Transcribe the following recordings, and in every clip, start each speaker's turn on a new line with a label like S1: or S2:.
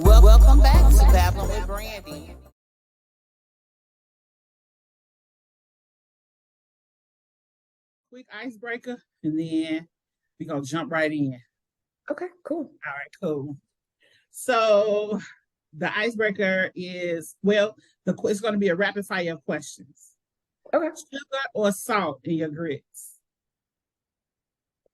S1: Welcome back to Babbling with Brandi.
S2: Quick icebreaker, and then we're going to jump right in.
S3: Okay, cool.
S2: All right, cool. So the icebreaker is, it's going to be a rapid fire of questions.
S3: Okay.
S2: Sugar or salt in your grits?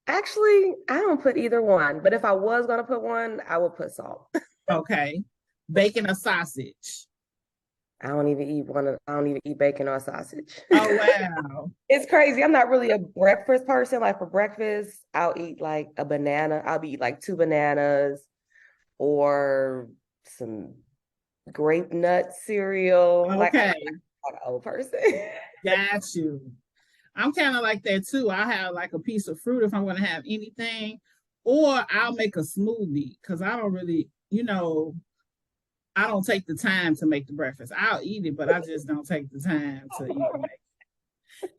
S3: Actually, I don't put either one, but if I was going to put one, I would put salt.
S2: Okay. Bacon or sausage?
S3: I don't even eat bacon or sausage.
S2: Oh, wow.
S3: It's crazy. I'm not really a breakfast person. Like for breakfast, I'll eat like a banana. I'll eat like 2 bananas or some grape nut cereal.
S2: Okay.
S3: Like I'm an old person.
S2: Got you. I'm kind of like that too. I have like a piece of fruit if I'm going to have anything, or I'll make a smoothie because I don't really, I don't take the time to make the breakfast. I'll eat it, but I just don't take the time to even make it.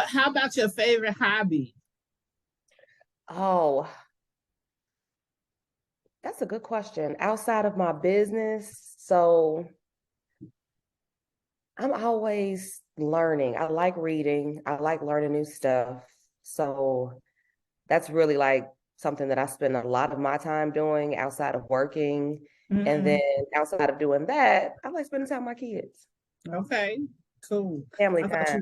S2: How about your favorite hobby?
S3: Oh, that's a good question. Outside of my business, so I'm always learning. I like reading. I like learning new stuff. So that's really like something that I spend a lot of my time doing outside of working.
S2: Mm-hmm.
S3: And then outside of doing that, I like spending time with my kids.
S2: Okay, cool.
S3: Family
S2: time. I thought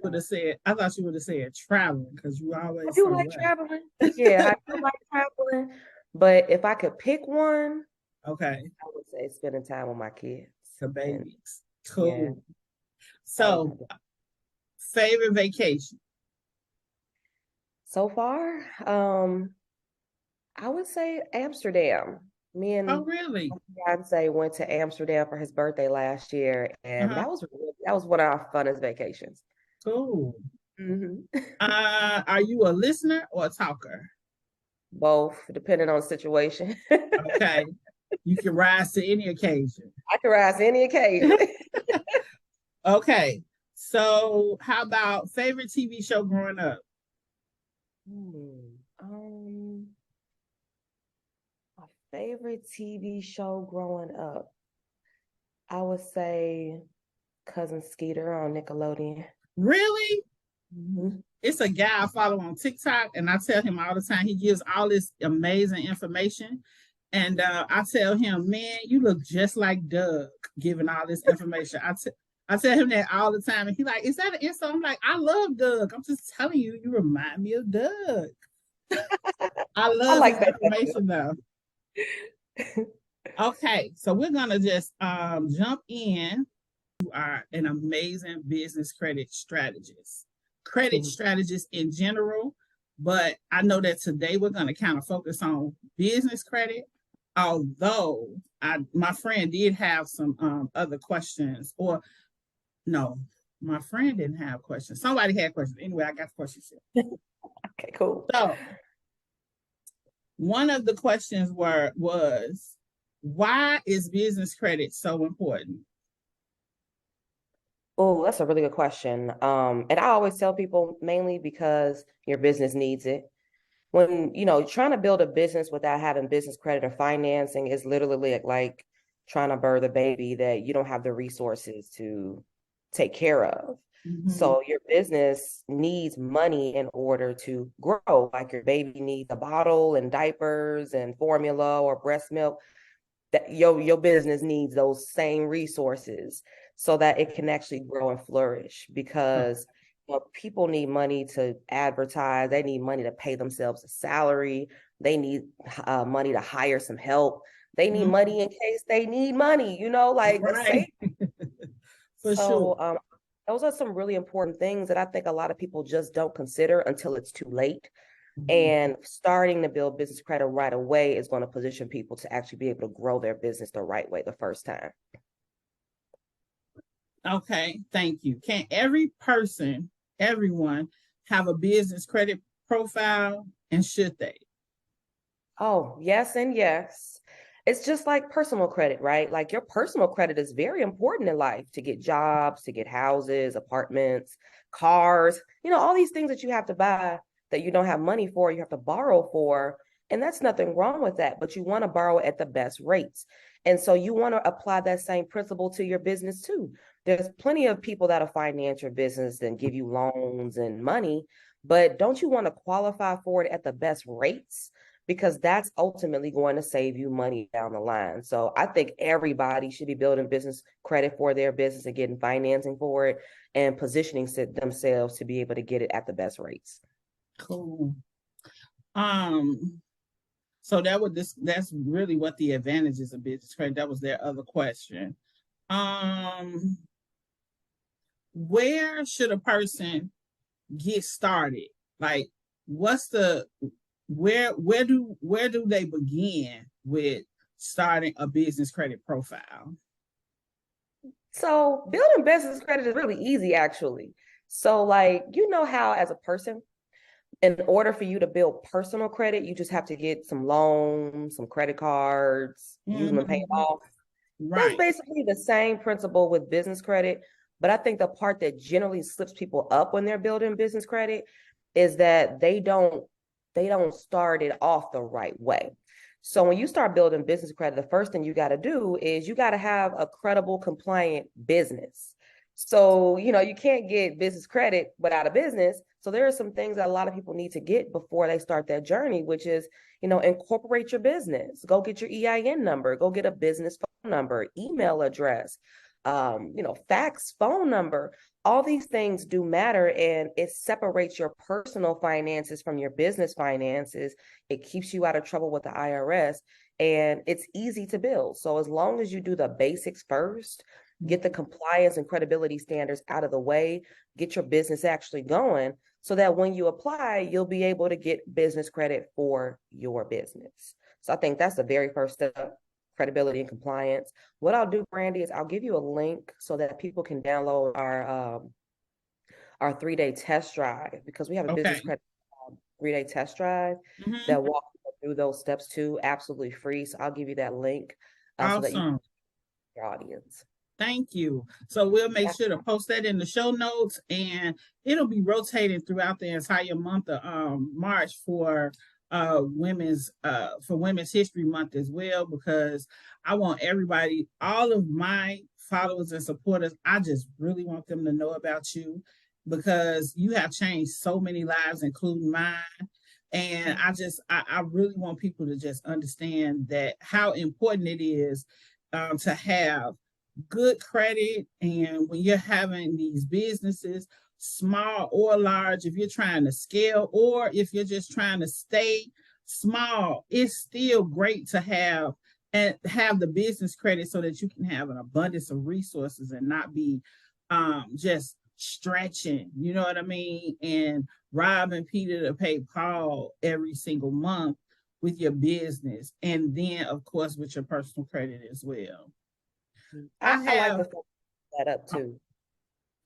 S2: you would have said traveling because you always.
S3: I do like traveling. Yeah, I do like traveling. But if I could pick one,
S2: okay,
S3: I would say spending time with my kids.
S2: The babies. Cool.
S3: Yeah.
S2: So, favorite vacation?
S3: So far, I would say Amsterdam. Me and
S2: oh really?
S3: my fiance went to Amsterdam for his birthday last year, and that was one of our funnest vacations.
S2: Cool.
S3: Mm-hmm.
S2: Are you a listener or a talker?
S3: Both, depending on the situation.
S2: Okay. You can rise to any occasion.
S3: I can rise to any occasion.
S2: Okay. So how about favorite TV show growing up?
S3: My favorite TV show growing up, I would say Cousin Skeeter on Nickelodeon.
S2: Really?
S3: Mm-hmm.
S2: It's a guy I follow on TikTok, and I tell him all the time, he gives all this amazing information. And I tell him, man, you look just like Doug giving all this information. I tell him that all the time. And he's like, is that an insult? I'm like, I love Doug. I'm just telling you, you remind me of Doug. I love like that information though. Okay, so we're going to just jump in. You are an amazing business credit strategist. Credit strategist in general, but I know that today we're going to kind of focus on business credit, although my friend did have some other questions, or no, my friend didn't have questions. Somebody had questions. Anyway, I got questions here.
S3: Okay, cool.
S2: So one of the questions was, why is business credit so important?
S3: Oh, that's a really good question. And I always tell people mainly because your business needs it. When, trying to build a business without having business credit or financing is literally like trying to birth a baby that you don't have the resources to take care of. Mm-hmm. So your business needs money in order to grow. Like your baby needs a bottle and diapers and formula or breast milk. That your business needs those same resources so that it can actually grow and flourish, because people need money to advertise. They need money to pay themselves a salary. They need money to hire some help. They need money in case they need money,
S2: right. For sure.
S3: Those are some really important things that I think a lot of people just don't consider until it's too late. And starting to build business credit right away is going to position people to actually be able to grow their business the right way the first time.
S2: Okay, thank you. Can everyone have a business credit profile, and should they?
S3: Oh, yes and yes. It's just like personal credit, right? Like your personal credit is very important in life to get jobs, to get houses, apartments, cars, all these things that you have to buy that you don't have money for, you have to borrow for. And that's nothing wrong with that, but you want to borrow at the best rates. And so you want to apply that same principle to your business too. There's plenty of people that'll finance your business and give you loans and money, but don't you want to qualify for it at the best rates? Because that's ultimately going to save you money down the line. So I think everybody should be building business credit for their business and getting financing for it and positioning themselves to be able to get it at the best rates.
S2: Cool. So that's really what the advantages of business credit. That was their other question. Where should a person get started? Like, where do they begin with starting a business credit profile?
S3: So building business credit is really easy, actually. So like, you know how as a person, in order for you to build personal credit, you just have to get some loans, some credit cards, use them and pay them off. That's
S2: Right.
S3: basically the same principle with business credit. But I think the part that generally slips people up when they're building business credit is that they don't start it off the right way. So when you start building business credit, the first thing you got to do is you got to have a credible, compliant business. So, you know, you can't get business credit without a business. So there are some things that a lot of people need to get before they start that journey, which is, you know, incorporate your business. Go get your EIN number, go get a business phone number, email address, you know, fax, phone number. All these things do matter, and it separates your personal finances from your business finances. It keeps you out of trouble with the IRS, and it's easy to build. So as long as you do the basics first, get the compliance and credibility standards out of the way, get your business actually going, so that when you apply, you'll be able to get business credit for your business. So I think that's the very first step. Credibility and compliance. What I'll do, Brandi, is I'll give you a link so that people can download our 3-day test drive, because we have a business credit 3-day test drive that walks through those steps too, absolutely free. So I'll give you that link so that you can your audience.
S2: Thank you. So we'll make sure to post that in the show notes, and it'll be rotating throughout the entire month of March for Women's History Month as well, because I want everybody, all of my followers and supporters, I just really want them to know about you, because you have changed so many lives, including mine. And I really want people to just understand that how important it is to have good credit. And when you're having these businesses, small or large, if you're trying to scale or if you're just trying to stay small, it's still great to have the business credit so that you can have an abundance of resources and not be just stretching, you know what I mean, and robbing Peter to pay Paul every single month with your business, and then of course with your personal credit as well.
S3: I like the fact that up too.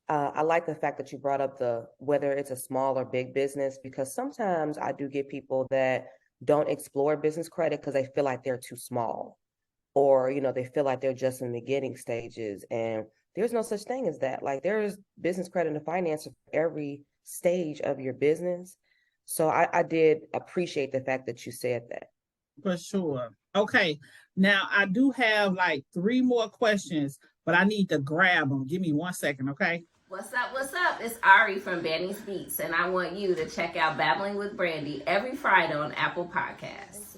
S3: I like the fact that you brought up whether it's a small or big business, because sometimes I do get people that don't explore business credit because they feel like they're too small, or, you know, they feel like they're just in the beginning stages. And there's no such thing as that. Like, there is business credit and finance for every stage of your business. So I did appreciate the fact that you said that.
S2: For sure. Okay. Now I do have like 3 more questions, but I need to grab them. Give me 1 second, okay?
S4: What's up? What's up? It's Ari from Benny's Beats, and I want you to check out Babbling with Brandi every Friday on Apple Podcasts.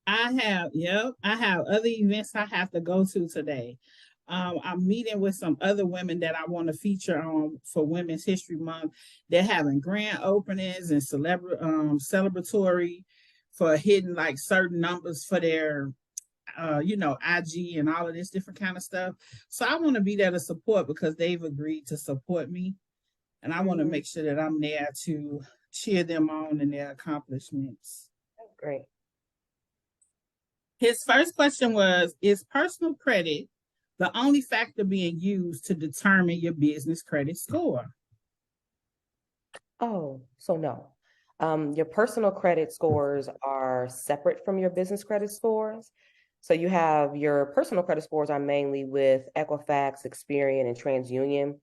S2: I have other events I have to go to today. I'm meeting with some other women that I want to feature on for Women's History Month. They're having grand openings and celebratory for hitting like certain numbers for their IG and all of this different kind of stuff. So I want to be there to support, because they've agreed to support me, and I want to make sure that I'm there to cheer them on in their accomplishments.
S3: That's great.
S2: His first question was, is personal credit the only factor being used to determine your business credit score?
S3: Oh, so no. Your personal credit scores are separate from your business credit scores. So you have your personal credit scores are mainly with Equifax, Experian, and TransUnion.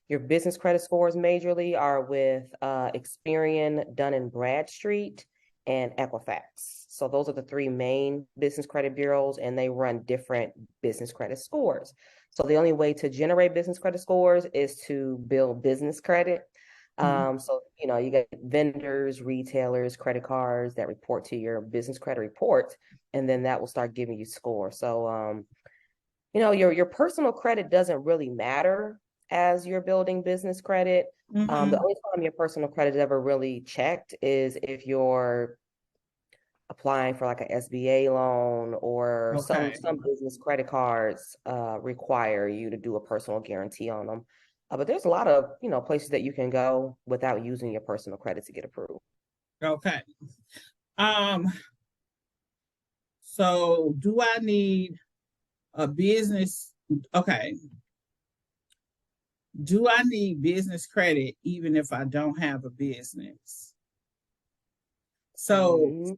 S3: Your business credit scores majorly are with Experian, Dun & Bradstreet, and Equifax. So those are the three main business credit bureaus, and they run different business credit scores. So the only way to generate business credit scores is to build business credit. So, you know, you get vendors, retailers, credit cards that report to your business credit report, and then that will start giving you scores. So, you know, your personal credit doesn't really matter as you're building business credit. The only time your personal credit is ever really checked is if you're applying for like an SBA loan, or
S2: Okay.
S3: some business credit cards require you to do a personal guarantee on them. But there's a lot of, you know, places that you can go without using your personal credit to get approved.
S2: Okay. So do I need a business? Okay. Do I need business credit even if I don't have a business? So,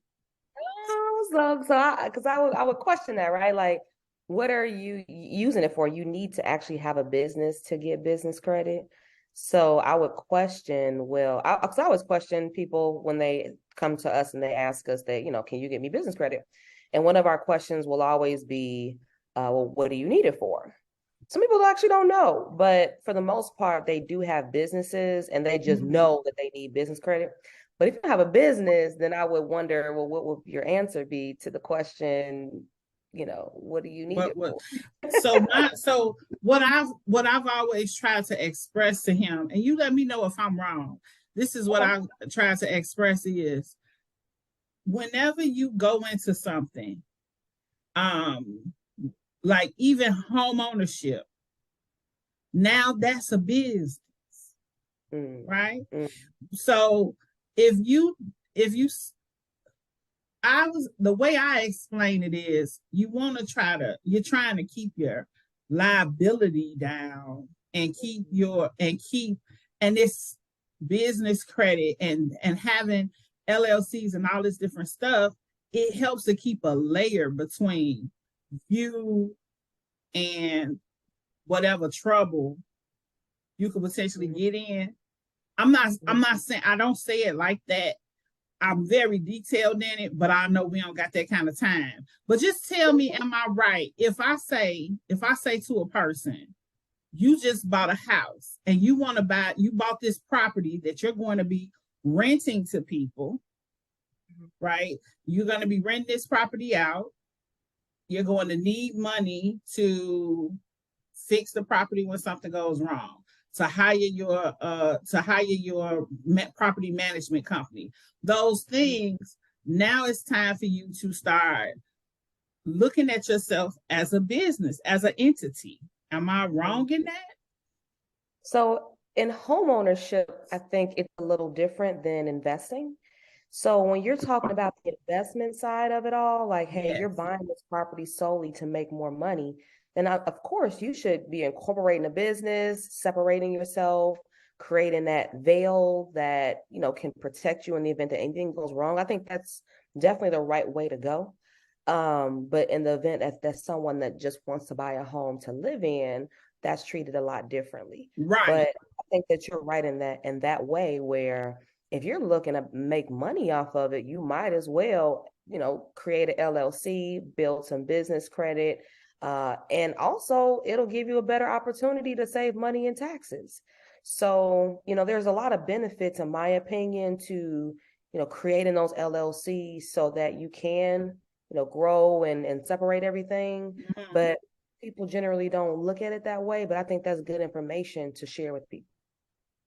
S3: Because I would question that, right? Like, what are you using it for? You need to actually have a business to get business credit. So I would question, well, because I always question people when they come to us and they ask us that, you know, can you get me business credit? And one of our questions will always be, well, what do you need it for? Some people actually don't know, but for the most part, they do have businesses and they just know that they need business credit. But if you have a business, then I would wonder, well, what would your answer be to the question, you know, what do you need it for?
S2: So what I've always tried to express to him, and you let me know if I'm wrong. This is what I try to express is, whenever you go into something, like even home ownership, now that's a business, right? So the way I explain it is, you're trying to keep your liability down and keep this business credit and having LLCs and all this different stuff. It helps to keep a layer between you and whatever trouble you could potentially get in. I'm not saying, I don't say it like that. I'm very detailed in it, but I know we don't got that kind of time. But just tell me, am I right? If I say to a person, you just bought a house and you bought this property that you're going to be renting to people, right? You're going to be renting this property out. You're going to need money to fix the property when something goes wrong, to hire your property management company. Those things, now it's time for you to start looking at yourself as a business, as an entity. Am I wrong in that?
S3: So in home ownership, I think it's a little different than investing. So when you're talking about the investment side of it all, like, hey, you're buying this property solely to make more money, then of course you should be incorporating a business, separating yourself, creating that veil that, you know, can protect you in the event that anything goes wrong. I think that's definitely the right way to go. But in the event that there's someone that just wants to buy a home to live in, that's treated a lot differently.
S2: Right.
S3: But I think that you're right in that way, where if you're looking to make money off of it, you might as well, you know, create an LLC, build some business credit, and also it'll give you a better opportunity to save money in taxes. So, you know, there's a lot of benefits, in my opinion, to, you know, creating those LLCs so that you can, you know, grow and separate everything. But people generally don't look at it that way. But I think that's good information to share with people.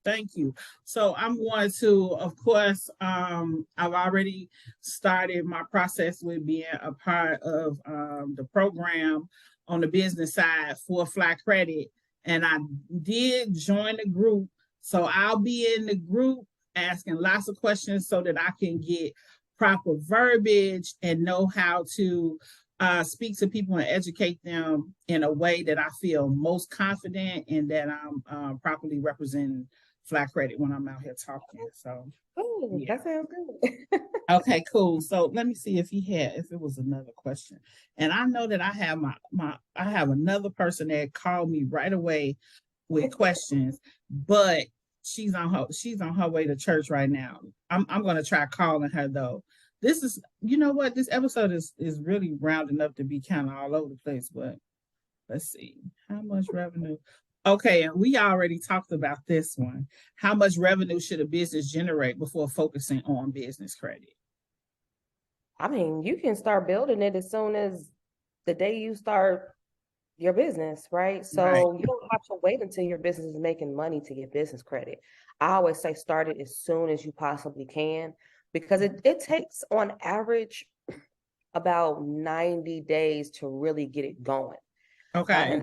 S2: Thank you. So I'm going to, of course, I've already started my process with being a part of the program on the business side for Flyy Credit. And I did join the group. So I'll be in the group asking lots of questions so that I can get proper verbiage and know how to speak to people and educate them in a way that I feel most confident and that I'm properly representing Flyy Credit when I'm out here talking. So
S3: that sounds good.
S2: Okay, cool. So let me see if it was another question. And I know that I have another person that called me right away with questions, but she's on her way to church right now. I'm gonna try calling her though. This is, you know what? This episode is really rounding up to be kind of all over the place, but let's see. How much revenue? Okay, and we already talked about this one. How much revenue should a business generate before focusing on business credit?
S3: I mean, you can start building it as soon as the day you start your business, right? So
S2: Right.
S3: you don't have to wait until your business is making money to get business credit. I always say start it as soon as you possibly can, because it takes on average about 90 days to really get it going.
S2: Okay.
S3: And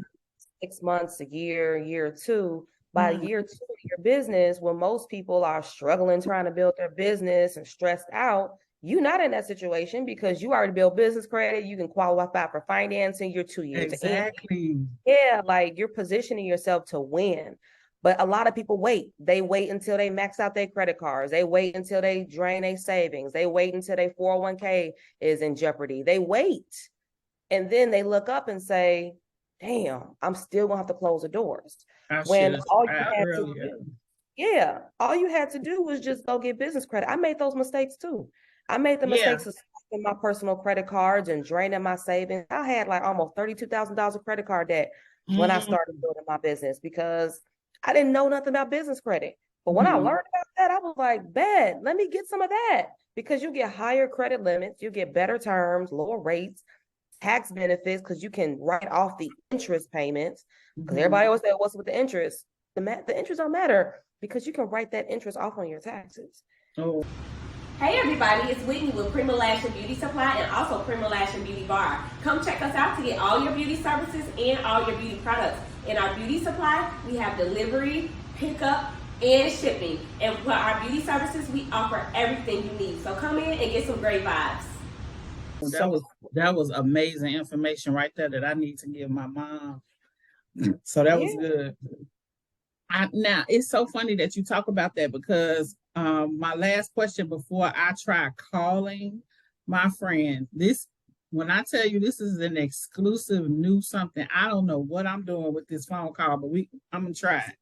S3: 6 months, a year or two. By
S2: Mhm.
S3: year two of your business, when most people are struggling trying to build their business and stressed out, you're not in that situation because you already built business credit. You can qualify for financing. You're 2 years in.
S2: Exactly.
S3: Yeah, like you're positioning yourself to win. But a lot of people wait. They wait until they max out their credit cards. They wait until they drain their savings. They wait until their 401k is in jeopardy. They wait. And then they look up and say, damn, I'm still gonna have to close the doors.
S2: I should
S3: When
S2: have
S3: all you
S2: tried
S3: had to
S2: earlier.
S3: do, yeah, all you had to do was just go get business credit. I made those mistakes too. I made the
S2: Yeah.
S3: mistakes of swiping my personal credit cards and draining my savings. I had like almost $32,000 of credit card debt when I started building my business because I didn't know nothing about business credit. But when I
S2: Mhm.
S3: learned about that, I was like, bet, let me get some of that because you get higher credit limits, you get better terms, lower rates, tax benefits because you can write off the interest payments. Because everybody always says, what's with the interest? The interest don't matter because you can write that interest off on your taxes.
S2: Oh,
S4: Hey everybody, it's Whitney with Prima Lash and Beauty Supply and also Prima Lash and Beauty Bar. Come check us out to get all your beauty services and all your beauty products. In our beauty supply, we have delivery, pickup, and shipping. And for our beauty services, we offer everything you need. So come in and get some great vibes.
S2: that was amazing information right there that I need to give my mom. So that was
S3: Yeah.
S2: good. Now it's so funny that you talk about that because my last question before I try calling my friend, this when I tell you this is an exclusive new something, I don't know what I'm doing with this phone call, but I'm gonna try it.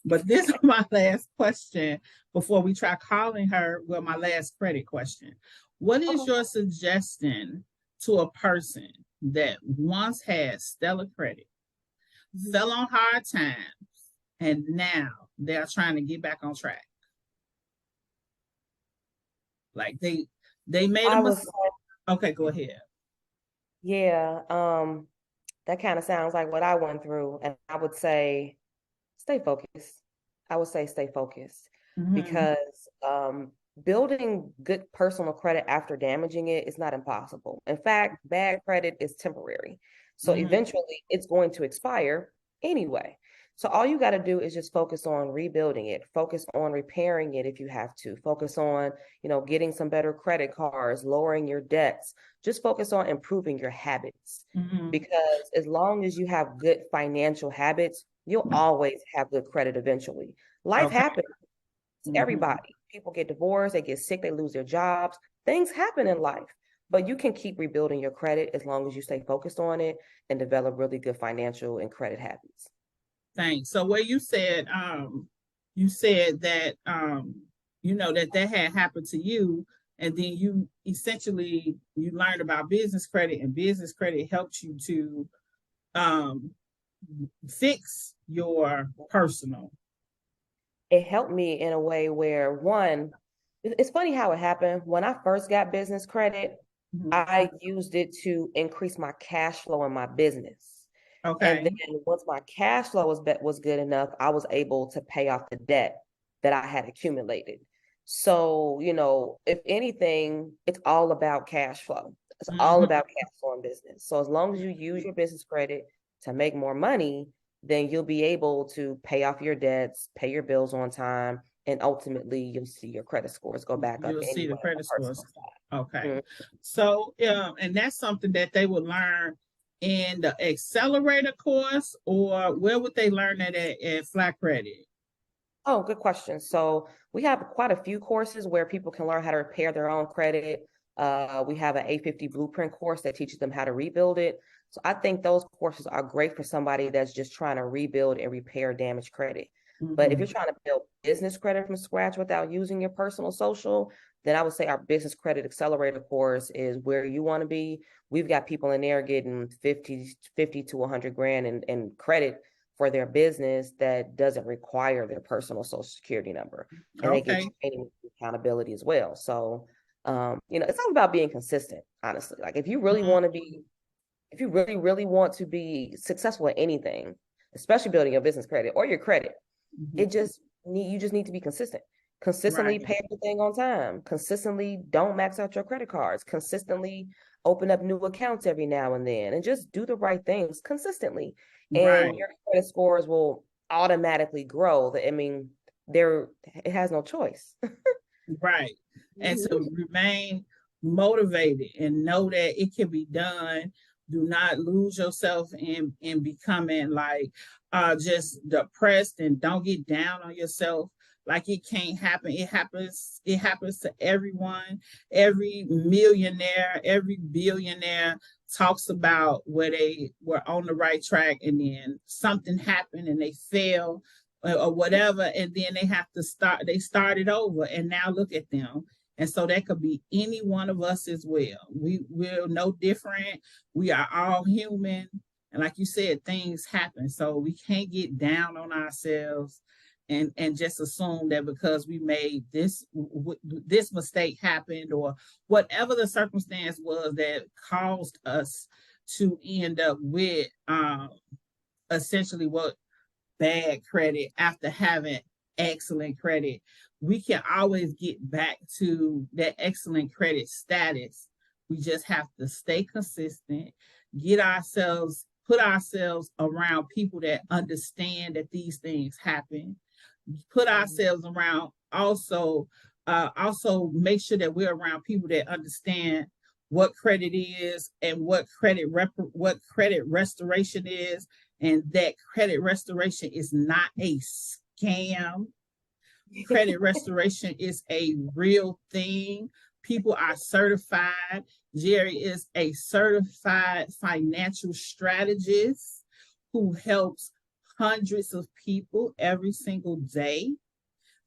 S2: But this is my last question before we try calling her. Well, my last credit question. What is your suggestion to a person that once had stellar credit, fell on hard times, and now they're trying to get back on track? Like they made a mistake. Okay, go ahead.
S3: Yeah, that kind of sounds like what I went through. And I would say stay focused. I would say stay focused because building good personal credit after damaging it is not impossible. In fact, bad credit is temporary. So eventually it's going to expire anyway. So all you got to do is just focus on rebuilding it, focus on repairing it if you have to, focus on, getting some better credit cards, lowering your debts, just focus on improving your habits. Because as long as you have good financial habits, you'll always have good credit eventually. Life happens to everybody. People get divorced, they get sick, they lose their jobs. Things happen in life, but you can keep rebuilding your credit as long as you stay focused on it and develop really good financial and credit habits.
S2: Thanks. So where you said that that had happened to you, and then you essentially you learned about business credit, and business credit helped you to fix your personal.
S3: It helped me in a way where, one, it's funny how it happened. When I first got business credit, I used it to increase my cash flow in my business.
S2: Okay.
S3: And then once my cash flow was good enough, I was able to pay off the debt that I had accumulated. So, if anything, it's all about cash flow. It's all about cash flow in business. So as long as you use your business credit to make more money, then you'll be able to pay off your debts, pay your bills on time, and ultimately you'll see your credit scores go back up.
S2: You'll see the credit scores. Okay.
S3: Mm-hmm.
S2: So, and that's something that they would learn in the accelerator course, or where would they learn that at Flat Credit?
S3: Oh, good question. So we have quite a few courses where people can learn how to repair their own credit. We have an A50 blueprint course that teaches them how to rebuild it. So I think those courses are great for somebody that's just trying to rebuild and repair damaged credit. But if you're trying to build business credit from scratch without using your personal social, then I would say our business credit accelerator course is where you want to be. We've got people in there getting 50 to 100 grand in credit for their business that doesn't require their personal social security number. And they get training and accountability as well. So, it's all about being consistent, honestly. Like if you really want to be, if you really, really want to be successful at anything, especially building your business credit or your credit, you just need to be consistent. Consistently pay everything on time. Consistently don't max out your credit cards. Consistently open up new accounts every now and then, and just do the right things consistently. And your credit scores will automatically grow. I mean, it has no choice.
S2: Right. And to remain motivated and know that it can be done. Do not lose yourself in becoming like just depressed, and don't get down on yourself. Like it can't happen. It happens to everyone. Every millionaire, every billionaire talks about where they were on the right track and then something happened and they fail or whatever. And then they started over, and now look at them. And so that could be any one of us as well. We're no different. We are all human. And like you said, things happen. So we can't get down on ourselves and just assume that because we made this mistake happened, or whatever the circumstance was that caused us to end up with essentially what bad credit after having excellent credit. We can always get back to that excellent credit status. We just have to stay consistent, put ourselves around people that understand that these things happen, put ourselves around also make sure that we're around people that understand what credit is and what credit restoration is, and that credit restoration is not a scam. Credit restoration is a real thing. People are certified. Jeri is a certified financial strategist who helps hundreds of people every single day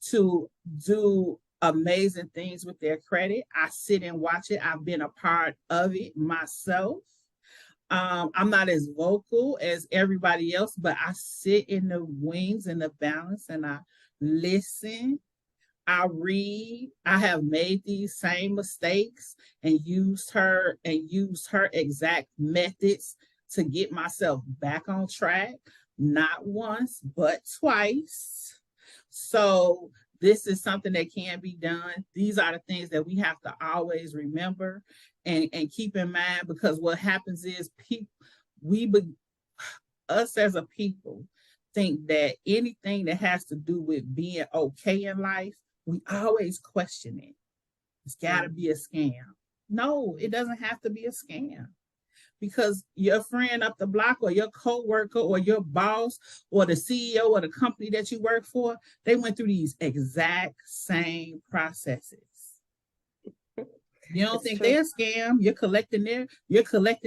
S2: to do amazing things with their credit. I sit and watch it. I've been a part of it myself. I'm not as vocal as everybody else, but I sit in the wings and the balance, and I listen, I read. I have made these same mistakes and used her exact methods to get myself back on track, not once, but twice. So this is something that can be done. These are the things that we have to always remember and keep in mind, because what happens is us as a people think that anything that has to do with being okay in life, we always question it. It's got to be a scam. No, it doesn't have to be a scam, because your friend up the block or your coworker or your boss or the CEO of the company that you work for, they went through these exact same processes. You don't think they're a scam? You're collecting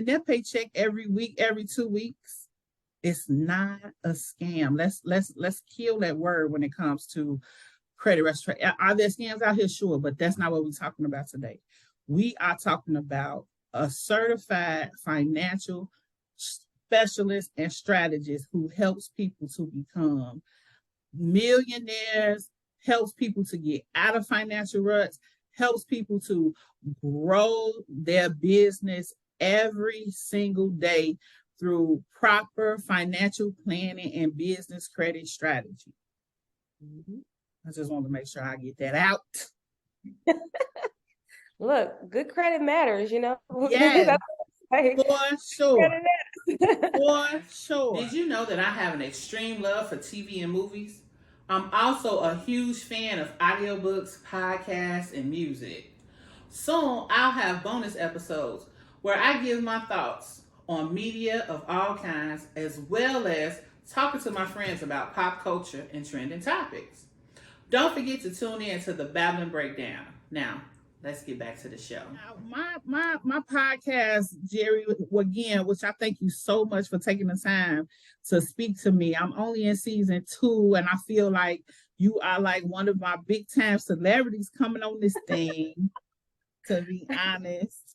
S2: their paycheck every week, every 2 weeks. It's not a scam. Let's kill that word when it comes to credit restoration. Are there scams out here? Sure, but that's not what we're talking about today. We are talking about a certified financial specialist and strategist who helps people to become millionaires, helps people to get out of financial ruts, helps people to grow their business every single day through proper financial planning and business credit strategy. I just want to make sure I get that out.
S3: Look, good credit matters,
S2: Yes, for sure. For sure.
S1: Did you know that I have an extreme love for TV and movies? I'm also a huge fan of audiobooks, podcasts, and music. Soon, I'll have bonus episodes where I give my thoughts on media of all kinds, as well as talking to my friends about pop culture and trending topics. Don't forget to tune in to the Babbling Breakdown. Now, let's get back to the show.
S2: My podcast, Jeri, again, which I thank you so much for taking the time to speak to me. I'm only in season 2, and I feel like You are like one of my big time celebrities coming on this thing, to be honest.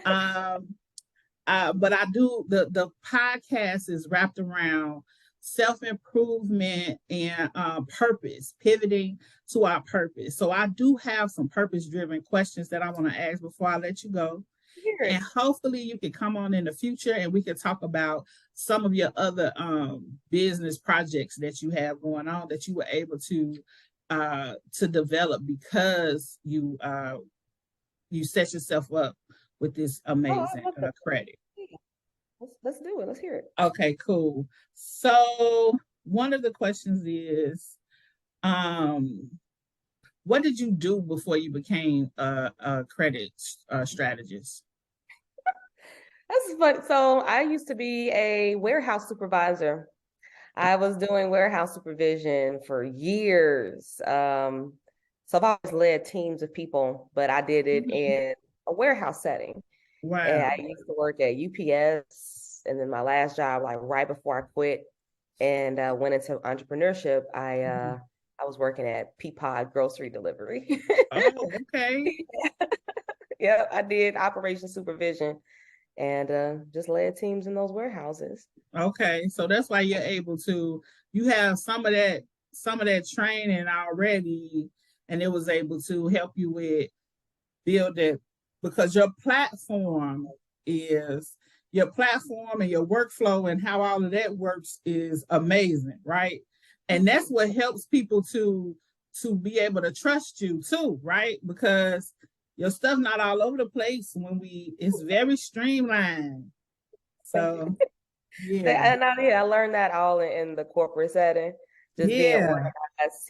S2: But I do the podcast is wrapped around self-improvement and purpose, pivoting to our purpose. So I do have some purpose-driven questions that I want to ask before I let you go. And hopefully you can come on in the future and we can talk about some of your other business projects that you have going on that you were able to develop because you set yourself up with this amazing credit.
S3: Let's do it. Let's hear it.
S2: Okay, cool. So one of the questions is, what did you do before you became a credit strategist?
S3: That's fun. So I used to be a warehouse supervisor. I was doing warehouse supervision for years. So I've always led teams of people, but I did it in a warehouse setting.
S2: Wow.
S3: And I used to work at UPS, and then my last job, like right before I quit and went into entrepreneurship, I was working at Peapod grocery delivery.
S2: Oh, okay.
S3: Yeah, I did operations supervision and just led teams in those warehouses.
S2: Okay, so that's why you're able to. You have some of that training already, and it was able to help you with build it. Because your platform and your workflow and how all of that works is amazing, right? And that's what helps people to be able to trust you too, right? Because your stuff not all over the place it's very streamlined. So yeah.
S3: And I learned that all in the corporate setting. Just being organized,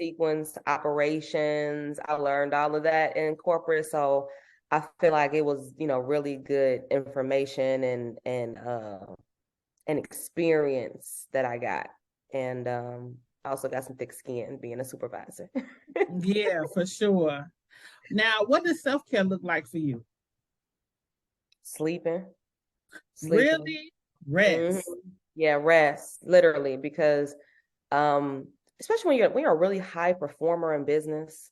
S3: sequenced operations. I learned all of that in corporate. So I feel like it was, really good information and experience that I got. And I also got some thick skin being a supervisor.
S2: Yeah, for sure. Now, what does self-care look like for you?
S3: Sleeping.
S2: Really? Rest.
S3: Yeah, rest, literally, because especially when you're a really high performer in business,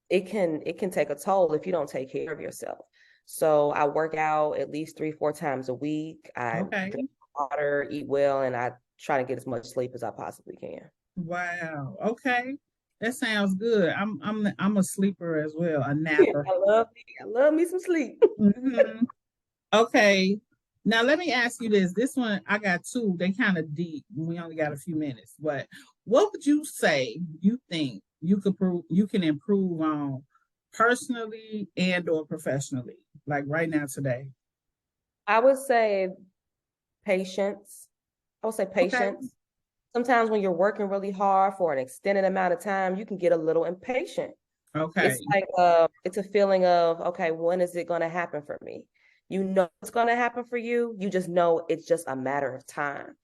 S3: it can take a toll if you don't take care of yourself. So I work out at least 3-4 times a week. I drink water, eat well, and I try to get as much sleep as I possibly can.
S2: Wow. Okay. That sounds good. I'm a sleeper as well, a napper.
S3: I love me some sleep.
S2: Okay. Now let me ask you this. This one I got two. They kind of deep. We only got a few minutes, but what would you say you think you can improve on personally and or professionally, like right now today?
S3: I would say patience.
S2: Okay.
S3: Sometimes when you're working really hard for an extended amount of time, you can get a little impatient.
S2: Okay.
S3: It's like it's a feeling of, okay, when is it going to happen for me? You know it's going to happen for you. You just know it's just a matter of time.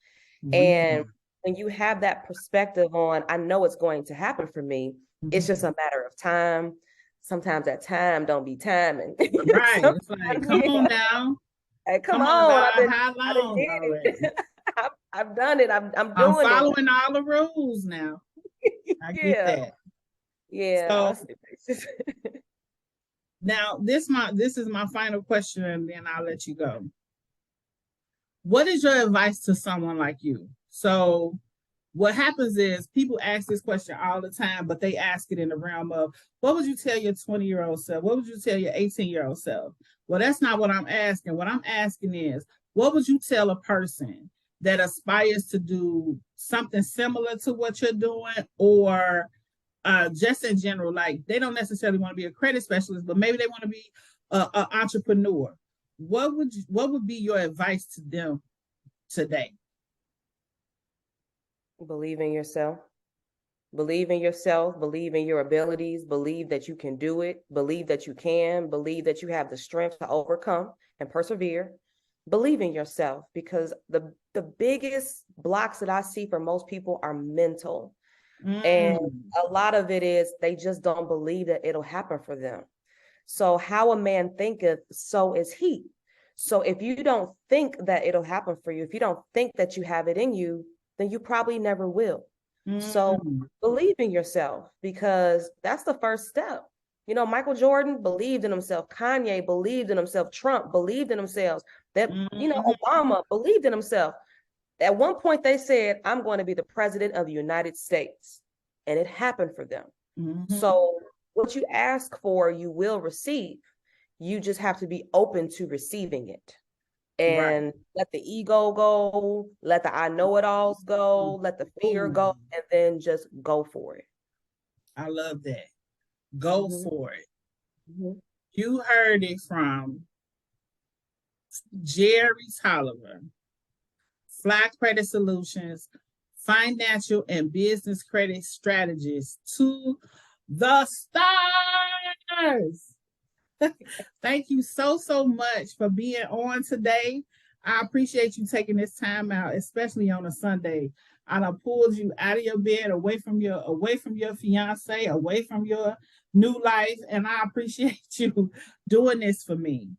S3: And when you have that perspective on, I know it's going to happen for me, it's just a matter of time. Sometimes that time don't be timing.
S2: Right. It's like, come on now.
S3: Hey, come on.
S2: How long already?
S3: I've done it. I'm doing
S2: I'm following all the rules now. I get that.
S3: Yeah.
S2: So, now this is my final question, and then I'll let you go. What is your advice to someone like you? So what happens is people ask this question all the time, but they ask it in the realm of, what would you tell your 20-year-old self? What would you tell your 18-year-old self? Well, that's not what I'm asking. What I'm asking is, what would you tell a person that aspires to do something similar to what you're doing, or just in general, like they don't necessarily want to be a credit specialist, but maybe they want to be an entrepreneur? What would be your advice to them today?
S3: Believe in yourself. Believe in yourself. Believe in your abilities. Believe that you can do it. Believe that you can. Believe that you have the strength to overcome and persevere. Believe in yourself, because the biggest blocks that I see for most people are mental. And a lot of it is they just don't believe that it'll happen for them. So how a man thinketh, so is he. So if you don't think that it'll happen for you, if you don't think that you have it in you, then you probably never will. So believe in yourself, because that's the first step. You know, Michael Jordan believed in himself. Kanye believed in himself. Trump believed in themselves. That, you know, Obama believed in himself. At one point they said, I'm going to be the president of the United States. And it happened for them. So what you ask for, you will receive. You just have to be open to receiving it. And let the ego go, let the I know it alls go, let the fear go, and then just go for it.
S2: I love that. Go for it. You heard it from Jeri Tolliver, Flyy Credit Solutions, financial and business credit strategist to the stars. Thank you so much for being on today. I appreciate you taking this time out, especially on a Sunday. I done pulled you out of your bed, away from your fiance, away from your new life, and I appreciate you doing this for me.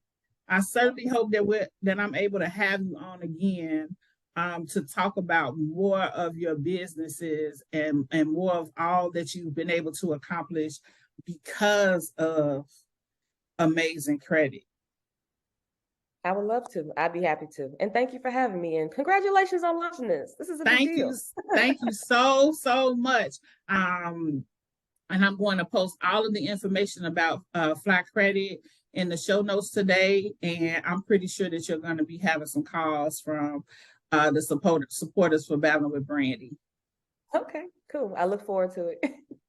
S2: I certainly hope that I'm able to have you on again to talk about more of your businesses and more of all that you've been able to accomplish because of amazing credit.
S3: I would love to. I'd be happy to. And thank you for having me. And congratulations on launching this. This is a big deal.
S2: Thank you so much. And I'm going to post all of the information about Flyy Credit in the show notes today. And I'm pretty sure that you're going to be having some calls from the supporters for Babbling with Brandi.
S3: Okay, cool. I look forward to it.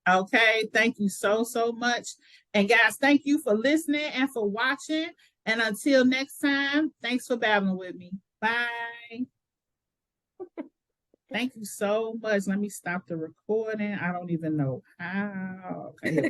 S2: Okay, thank you so much. And guys, thank you for listening and for watching. And until next time, thanks for babbling with me. Bye. Thank you so much. Let me stop the recording. I don't even know how. Okay.